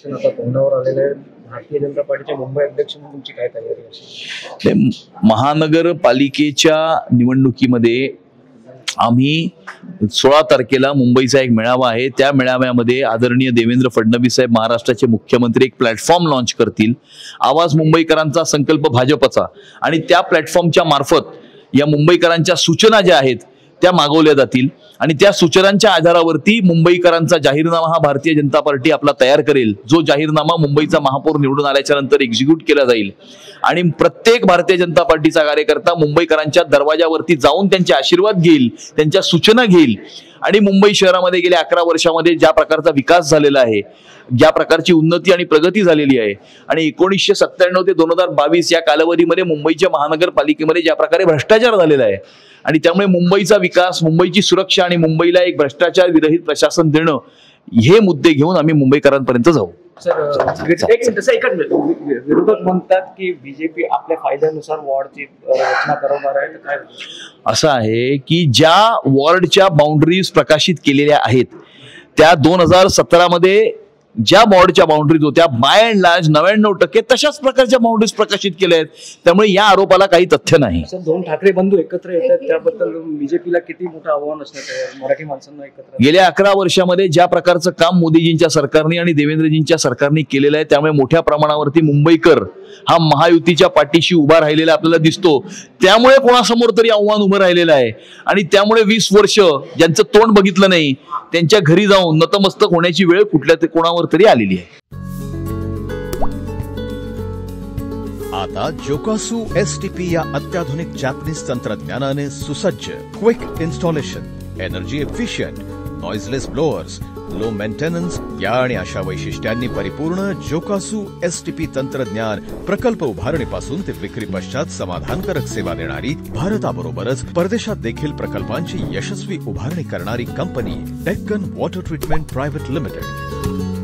Election आता तोंडावर आलेलं आहे. भारतीय जनता पार्टीच्या मुंबई अध्यक्ष म्हणून तुमची काय तयारी असेल? महानगरपालिकेच्या निवडणुकीमध्ये आम्ही 16 तारखेला मुंबईचा एक मेळावा आहे. त्या मेळाव्यामध्ये आदरणीय देवेंद्र फडणवीस साहेब महाराष्ट्राचे मुख्यमंत्री एक प्लॅटफॉर्म लॉन्च करतील. आवाज मुंबईकरांचा संकल्प भाजपचा, आणि त्या प्लॅटफॉर्मच्या मार्फत या मुंबईकरांच्या सूचना ज्या आहेत त्या मागवल्या जातील आणि त्या सूचनांच्या आधारावरती मुंबईकरांचा जाहीरनामा हा भारतीय जनता पार्टी आपला तयार करेल. जो जाहीरनामा मुंबईचा महापौर निवडून आल्याच्या नंतर एक्झिक्यूट केला जाईल आणि प्रत्येक भारतीय जनता पार्टीचा कार्यकर्ता मुंबईकरांच्या दरवाजावरती जाऊन त्यांचे आशीर्वाद घेईल, त्यांच्या सूचना घेईल आणि मुंबई शहरामध्ये गेल्या 11 वर्षामध्ये ज्या प्रकारचा विकास झालेला आहे, ज्या प्रकारची उन्नती आणि प्रगती झालेली आहे आणि 1997 ते 2022 या कालावधीमध्ये मुंबईच्या महानगरपालिकेमध्ये ज्या प्रकारे भ्रष्टाचार झालेला आहे आणि त्यामुळे मुंबईचा विकास, मुंबईची सुरक्षा आणि मुंबईला एक भ्रष्टाचार विरहित प्रशासन देणं, हे मुद्दे घेऊन आम्ही मुंबईकरांपर्यंत जाऊ. विरोधक म्हणतात की बीजेपी आपल्या फायद्यानुसार वॉर्डची रचना करवणार आहे. काय असं आहे की ज्या वॉर्डच्या बाउंड्रीज प्रकाशित केलेल्या आहेत त्या 2017 मध्ये ज्या वॉर्डच्या बाउंड्रीज होत्या बाय अँड लार्ज 99% तशाच प्रकारच्या बाउंड्रीज प्रकाशित केल्या आहेत. त्यामुळे या आरोपाला काही तथ्य नाही. दोन ठाकरे बंधू एकत्र येतात, त्याबद्दल बीजेपीला किती मोठं आव्हान असणार मराठी माणसांना एकत्र? गेल्या 11 वर्षामध्ये ज्या प्रकारचं काम मोदीजींच्या सरकारने आणि देवेंद्रजींच्या सरकारने केलेलं आहे त्यामुळे मोठ्या प्रमाणावरती मुंबईकर हा महायुतीच्या पाठीशी उभा राहिलेला आपल्याला दिसतो. त्यामुळे कोणासमोर तरी आव्हान उभं राहिलेलं आहे आणि त्यामुळे 20 वर्ष ज्यांचं तोंड बघितलं नाही त्यांच्या घरी जाऊन नतमस्तक होण्याची वेळ कुठल्या कोणावर तरी आलेली आहे. आता जोकासू STP या अत्याधुनिक जॅपनीज तंत्रज्ञानाने सुसज्ज, quick installation, energy efficient, noiseless blowers, low maintenance या आणि अशा वैशिष्ट्यांनी परिपूर्ण जोकासू STP तंत्रज्ञान प्रकल्प उभारणीपासून ते विक्री पश्चात समाधानकारक सेवा देणारी, भारताबरोबरच परदेशात देखील प्रकल्पांची यशस्वी उभारणी करणारी company Deccan water treatment private limited.